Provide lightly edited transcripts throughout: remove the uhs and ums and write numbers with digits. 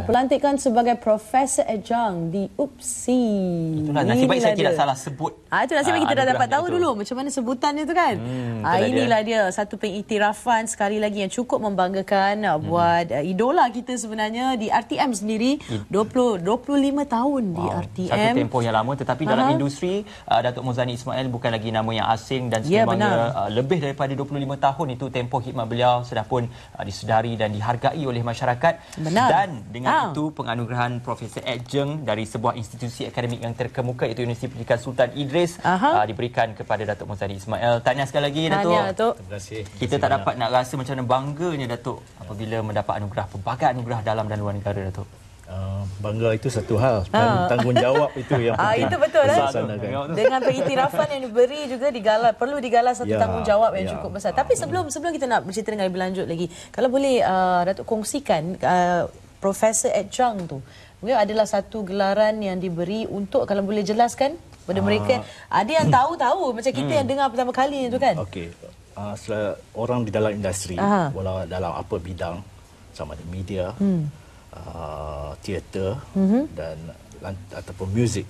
Pelantikan sebagai Profesor Adjunct di UPSI. Itulah, nasib baik saya tidak salah sebut. Itu nasib baik kita dah dapat tahu dulu macam mana sebutannya tu kan. Inilah dia satu pengiktirafan sekali lagi yang cukup membanggakan buat idola kita sebenarnya di RTM sendiri. 25 tahun di RTM. Satu tempoh yang lama, tetapi dalam industri Datuk Muzani Ismail bukan lagi nama yang asing dan sememangnya lebih daripada 25 tahun itu tempoh khidmat beliau sudah pun disedari dan dihargai oleh masyarakat. Benar. Dan dengan itu penganugerahan Profesor Adjunct dari sebuah institusi akademik yang terkemuka iaitu Universiti Pendidikan Sultan Idris diberikan kepada Datuk Muzani Ismail. Tahniah sekali lagi Datuk. Tahniah Datuk. Terima kasih. Kita tak dapat nak rasa macam mana bangganya Datuk apabila mendapat anugerah, pelbagai anugerah dalam dan luar negara Datuk. Bangga itu satu hal, tanggungjawab itu yang penting. Itu betul dilaksanakan. Dengan pengiktirafan yang diberi juga perlu digalas satu tanggungjawab yang cukup besar. Tapi sebelum kita nak bercerita dengan lebih lanjut lagi, kalau boleh Datuk kongsikan Profesor Adjunct tu mungkin adalah satu gelaran yang diberi untuk, kalau boleh jelaskan kepada mereka, ada yang tahu macam kita yang dengar pertama kali itu kan. Okey, orang di dalam industri walau dalam apa bidang, sama ada media, teater dan ataupun muzik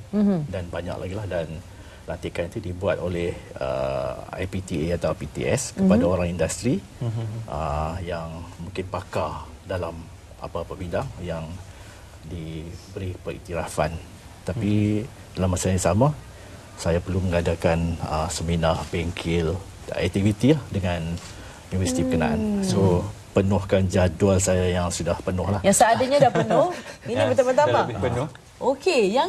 dan banyak lagi lah, dan lantikan itu dibuat oleh IPTA atau PTS kepada orang industri yang mungkin pakar dalam apa-apa bidang yang diberi pengiktirafan. Tapi dalam masa yang sama saya perlu mengadakan seminar, bengkel, aktiviti dengan universiti berkenaan. So penuhkan jadual saya yang sudah penuh lah. Yang seadanya dah penuh. Ini betul-betul lebih penuh. Okey, yang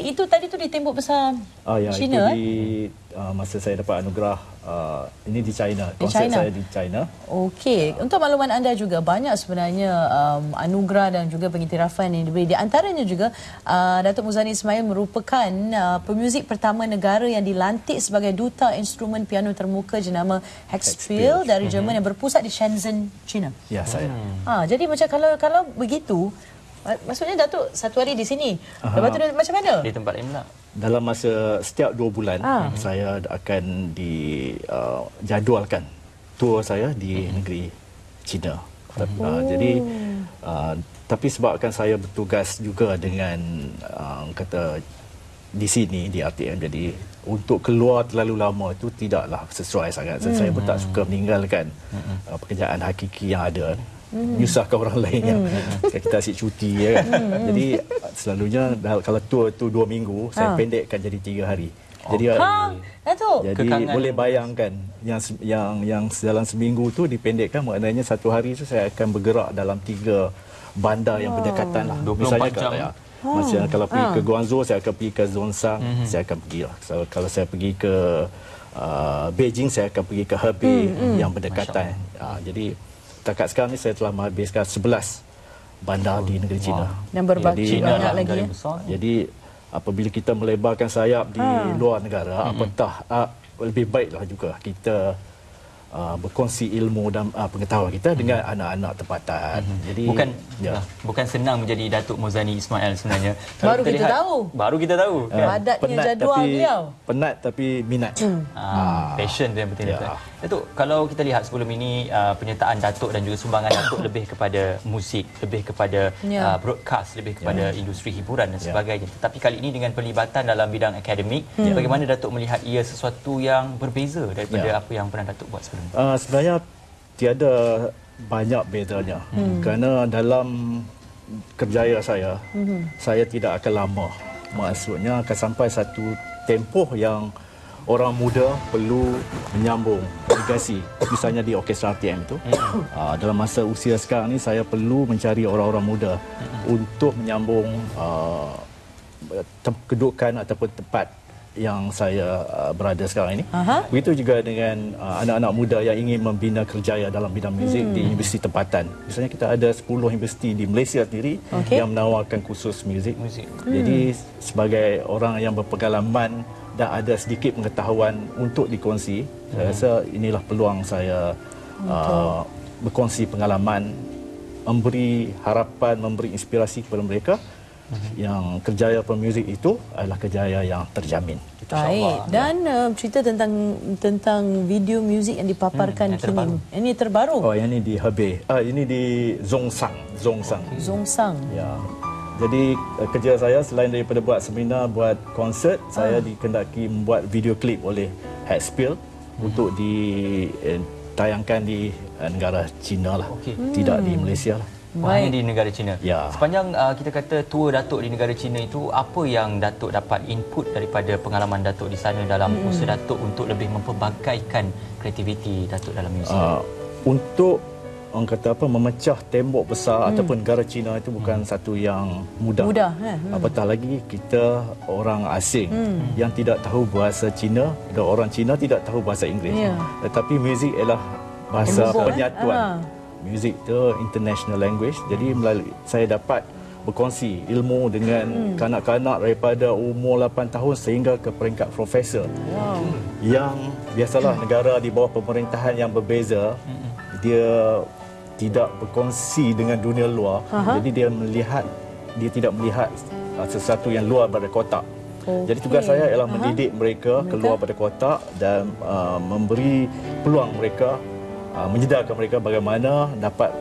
itu tadi tu di tembok besar China. Itu masa saya dapat anugerah, ini di China. Konsert saya di China. Okey, untuk makluman anda juga, banyak sebenarnya anugerah dan juga pengiktirafan yang diberi. Di antaranya juga Datuk Muzani Ismail merupakan pemuzik pertama negara yang dilantik sebagai duta instrumen piano termuka jenama Hexfield dari Jerman yang berpusat di Shenzhen, China. Ya, saya. Jadi macam kalau begitu, maksudnya Datuk satu hari di sini, lepas tu macam mana? Di tempat lain pula. Dalam masa setiap 2 bulan saya akan dijadualkan tour saya di negeri China. Jadi tapi sebabkan saya bertugas juga dengan kata di sini di RTM, jadi untuk keluar terlalu lama itu tidaklah sesuai sangat. Saya pun tak suka meninggalkan pekerjaan hakiki yang ada, menyusahkan orang lain yang kita asyik cuti kan. Jadi selalunya kalau tour tu 2 minggu, saya pendekkan jadi 3 hari. Jadi boleh bayangkan yang dalam seminggu tu dipendekkan, maknanya satu hari tu saya akan bergerak dalam 3 bandar yang berdekatan lah. 24 jam. Macam kalau pergi ke Guangzhou, saya akan pergi ke Zhongshan, saya akan pergi lah. So, kalau saya pergi ke Beijing, saya akan pergi ke Hebei yang berdekatan. Jadi setakat sekarang ni saya telah menghabiskan 11 bandar di negeri China. Dan berbagi banyak lagi. Jadi apabila kita melebarkan sayap di luar negara, apatah lebih baiklah juga kita berkongsi ilmu dan pengetahuan kita dengan anak-anak tempatan. Jadi bukan senang menjadi Datuk Muzani Ismail sebenarnya. Baru kita tahu. Baru kita tahu. Padatnya jadual beliau. Penat tapi minat. Passion tu yang penting. Datuk, kalau kita lihat sebelum ini penyertaan Datuk dan juga sumbangan Datuk lebih kepada musik, lebih kepada broadcast, lebih kepada industri hiburan dan sebagainya. Tetapi kali ini dengan pelibatan dalam bidang akademik, bagaimana Datuk melihat ia sesuatu yang berbeza daripada apa yang pernah Datuk buat sebelum? Sebenarnya tiada banyak bedanya, kerana dalam kerjaya saya tidak akan lama. Maksudnya akan sampai satu tempoh yang orang muda perlu menyambung legasi, misalnya di orkestra RTM itu. Dalam masa usia sekarang ni saya perlu mencari orang-orang muda untuk menyambung kedudukan ataupun tempat yang saya berada sekarang ini. Begitu juga dengan anak-anak muda yang ingin membina kerjaya dalam bidang muzik di universiti tempatan. Misalnya kita ada 10 universiti di Malaysia sendiri yang menawarkan kursus muzik. Jadi sebagai orang yang berpengalaman dan ada sedikit pengetahuan untuk dikongsi, saya rasa inilah peluang saya berkongsi pengalaman, memberi harapan, memberi inspirasi kepada mereka yang kerjaya pemuzik itu adalah kerjaya yang terjamin. Baik. Dan cerita tentang video muzik yang dipaparkan kini. Terbaru. Ini terbaru. Oh, yang ini di Hebei. Ini di Zhongshan. Zongsang. Ya. Jadi kerja saya selain daripada buat seminar, buat konsert, saya dikendaki membuat video klip oleh Hatspiel untuk ditayangkan di negara China lah. Tidak di Malaysia lah. Hanya di negara China. Ya. Sepanjang kita kata tour Datuk di negara China itu, apa yang Datuk dapat input daripada pengalaman Datuk di sana dalam usaha Datuk untuk lebih mempelbagaikan kreativiti Datuk dalam muzik? Untuk orang kata apa, memecah tembok besar ataupun negara China itu bukan satu yang mudah. Apatah lagi kita orang asing yang tidak tahu bahasa Cina dan orang Cina tidak tahu bahasa Inggeris. Tetapi muzik ialah bahasa penyatuan. Muzik itu international language. Jadi melalui saya dapat berkongsi ilmu dengan kanak-kanak daripada umur 8 tahun sehingga ke peringkat profesor. Yang biasalah negara di bawah pemerintahan yang berbeza, dia tidak berkongsi dengan dunia luar. Jadi dia tidak melihat sesuatu yang luar pada kotak. Jadi tugas saya ialah mendidik mereka keluar pada kotak dan memberi peluang mereka, menyedarkan mereka bagaimana dapat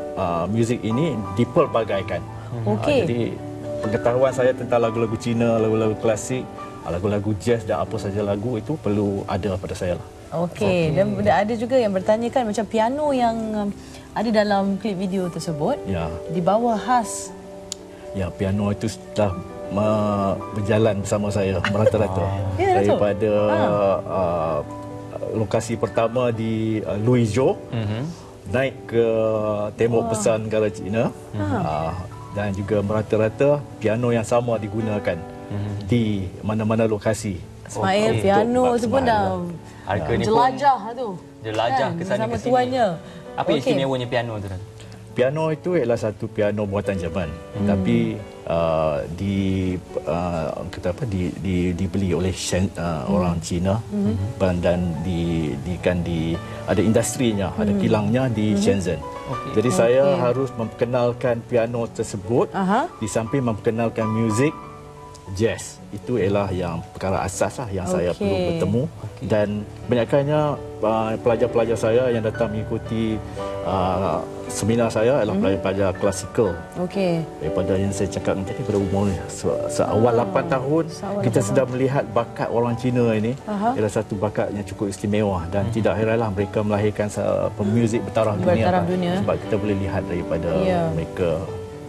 muzik ini dipelbagaikan. Jadi pengetahuan saya tentang lagu-lagu Cina, lagu-lagu klasik, lagu-lagu jazz dan apa saja lagu itu perlu ada pada saya lah. Dan ada juga yang bertanyakan macam piano yang ada dalam klip video tersebut dibawa khas. Ya, piano itu sudah berjalan bersama saya merata-rata daripada lokasi pertama di Luizhou, naik ke tembok besar negara China, dan juga merata-rata piano yang sama digunakan di mana-mana lokasi. Ismail, piano tu pun dah jelajah tu. Jelajah ke sana ke sini. Apa istimewanya piano tu? Piano itu ialah satu piano buatan Jerman, tapi dibeli oleh orang Cina dan ada industrinya, ada kilangnya di Shenzhen. Jadi saya harus memperkenalkan piano tersebut di samping memperkenalkan muzik jazz. Itu ialah yang perkara asas lah yang saya perlu bertemu. Dan banyaknya pelajar-pelajar saya yang datang mengikuti seminar saya adalah pelajar-pelajar klasikal. Daripada yang saya cakap tadi, pada umur seawal 8 tahun kita sudah melihat bakat orang Cina ini ialah satu bakat yang cukup istimewa, dan tidak heranlah mereka melahirkan pemuzik bertaraf dunia. Sebab kita boleh lihat daripada mereka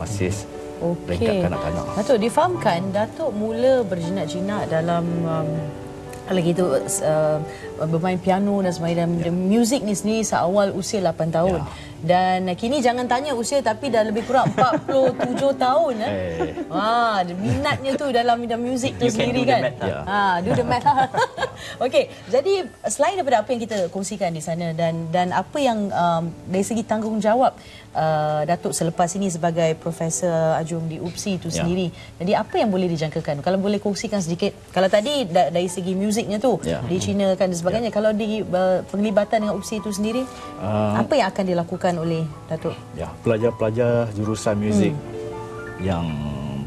masih peringkat kanak-kanak. Datuk, difahamkan Datuk mula berjinak-jinak dalam lagi itu bermain piano dan sebagainya, dan muzik ni sendiri seawal usia 8 tahun. Dan kini jangan tanya usia, tapi dah lebih kurang 47 tahun. Minatnya tu dalam bidang muzik tu sendiri kan. Do the math. Okey, jadi selain daripada apa yang kita kongsikan di sana dan apa yang dari segi tanggungjawab Datuk selepas ini sebagai Profesor Ajung di UPSI itu sendiri, jadi apa yang boleh dijangkakan? Kalau boleh kongsikan sedikit. Kalau tadi dari segi muziknya tu di China kan dan sebagainya, kalau di penglibatan dengan UPSI itu sendiri, apa yang akan dilakukan oleh Datuk? Pelajar-pelajar jurusan muzik yang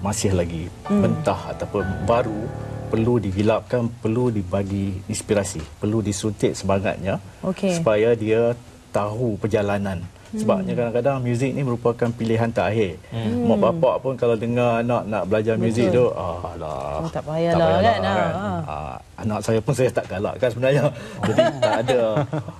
masih lagi mentah ataupun baru perlu digelapkan, perlu dibagi inspirasi, perlu disuntik semangatnya supaya dia tahu perjalanan. Sebabnya kadang-kadang muzik ni merupakan pilihan terakhir. Mak bapak pun kalau dengar anak nak belajar muzik tu, tak payahlah kan. Anak saya pun saya tak galakkan sebenarnya. Jadi tak ada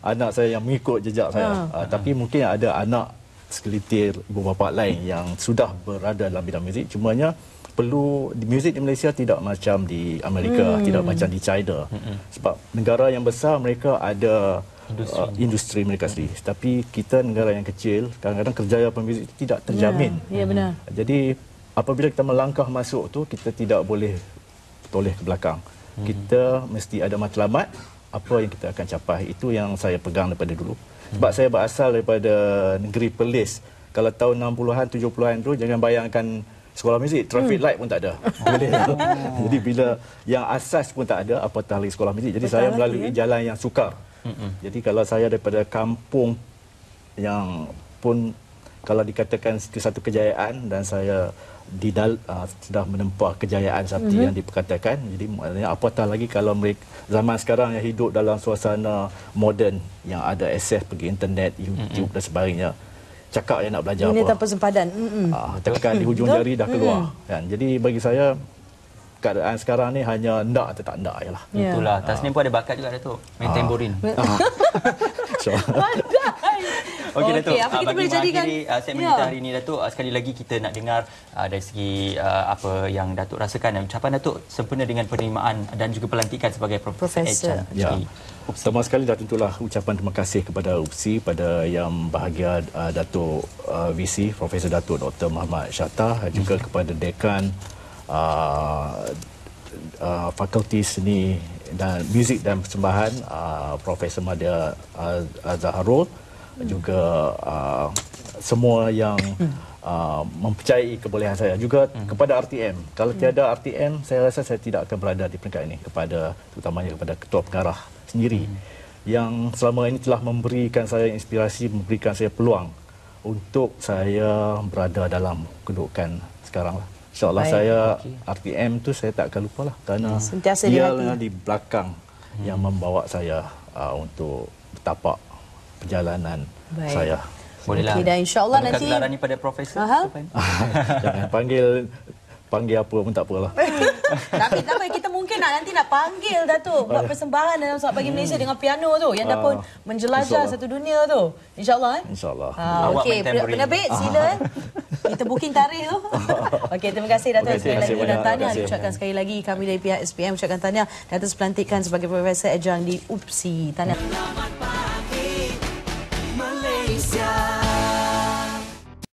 anak saya yang mengikut jejak saya. Tapi mungkin ada anak segelintir ibu bapa lain yang sudah berada dalam bidang muzik. Cumanya perlu muzik di Malaysia tidak macam di Amerika, tidak macam di China. Sebab negara yang besar mereka ada industri mereka sendiri. Tapi kita negara yang kecil, kadang-kadang kerjaya pemuzik itu tidak terjamin. Ya, benar. Jadi apabila kita melangkah masuk tu, kita tidak boleh toleh ke belakang. Kita mesti ada matlamat apa yang kita akan capai. Itu yang saya pegang daripada dulu. Sebab saya berasal daripada negeri Perlis. Kalau tahun 60-an, 70-an tu, jangan bayangkan sekolah muzik, traffic light pun tak ada. Jadi bila yang asas pun tak ada, apatah lagi sekolah muzik. Jadi saya melalui jalan yang sukar. Jadi kalau saya daripada kampung yang pun kalau dikatakan itu satu kejayaan dan saya sudah menempuh kejayaan seperti yang diperkatakan. Jadi maknanya apatah lagi kalau mereka zaman sekarang yang hidup dalam suasana moden yang ada akses pergi internet, YouTube dan sebagainya. Cakap yang nak belajar ini apa. tanpa sempadan. Tekan di hujung jari dah keluar. Kan? Jadi bagi saya keadaan sekarang ni hanya ndak atau tak ndak je lah. Itulah. Tasnim pun ada bakat juga Datuk. Main tamborin. Okey Datuk, apa kita boleh jadikan segmen kita hari ini Datuk, sekali lagi kita nak dengar dari segi apa yang Datuk rasakan dan ucapan Datuk sempena dengan penerimaan dan juga pelantikan sebagai Profesor. Pertama sekali dah tentulah ucapan terima kasih kepada UPSI, pada yang bahagia Datuk VC Profesor Datuk Dr. Muhammad Syattah, juga kepada dekan Fakulti Seni dan Muzik dan Persembahan Profesor Madya Zaharul, juga semua yang mempercayai kebolehan saya, juga kepada RTM. Kalau tiada RTM, saya rasa saya tidak akan berada di peringkat ini, terutamanya kepada Ketua Pengarah sendiri yang selama ini telah memberikan saya inspirasi, memberikan saya peluang untuk saya berada dalam kedudukan sekarang lah. InsyaAllah saya RTM tu saya tak akan lupa lah, kerana dia di belakang yang membawa saya untuk bertapak perjalanan saya. Bolehlah. Dan insyaAllah nanti gelaran ni pada Profesor. Jangan panggil apa pun tak apalah. Tapi tak apa, kita mungkin nanti nak panggil Datuk buat persembahan dalam Selamat Pagi Malaysia dengan piano tu yang dah pun menjelajah satu dunia tu. InsyaAllah. InsyaAllah. Okey, penerbit sila kita booking tarikh tu. Okey, terima kasih Datuk sekali lagi, dan tahniah diucapkan sekali lagi kami dari pihak SPM ucapkan tahniah atas pelantikan sebagai Profesor Adjunct di UPSI. Tahniah.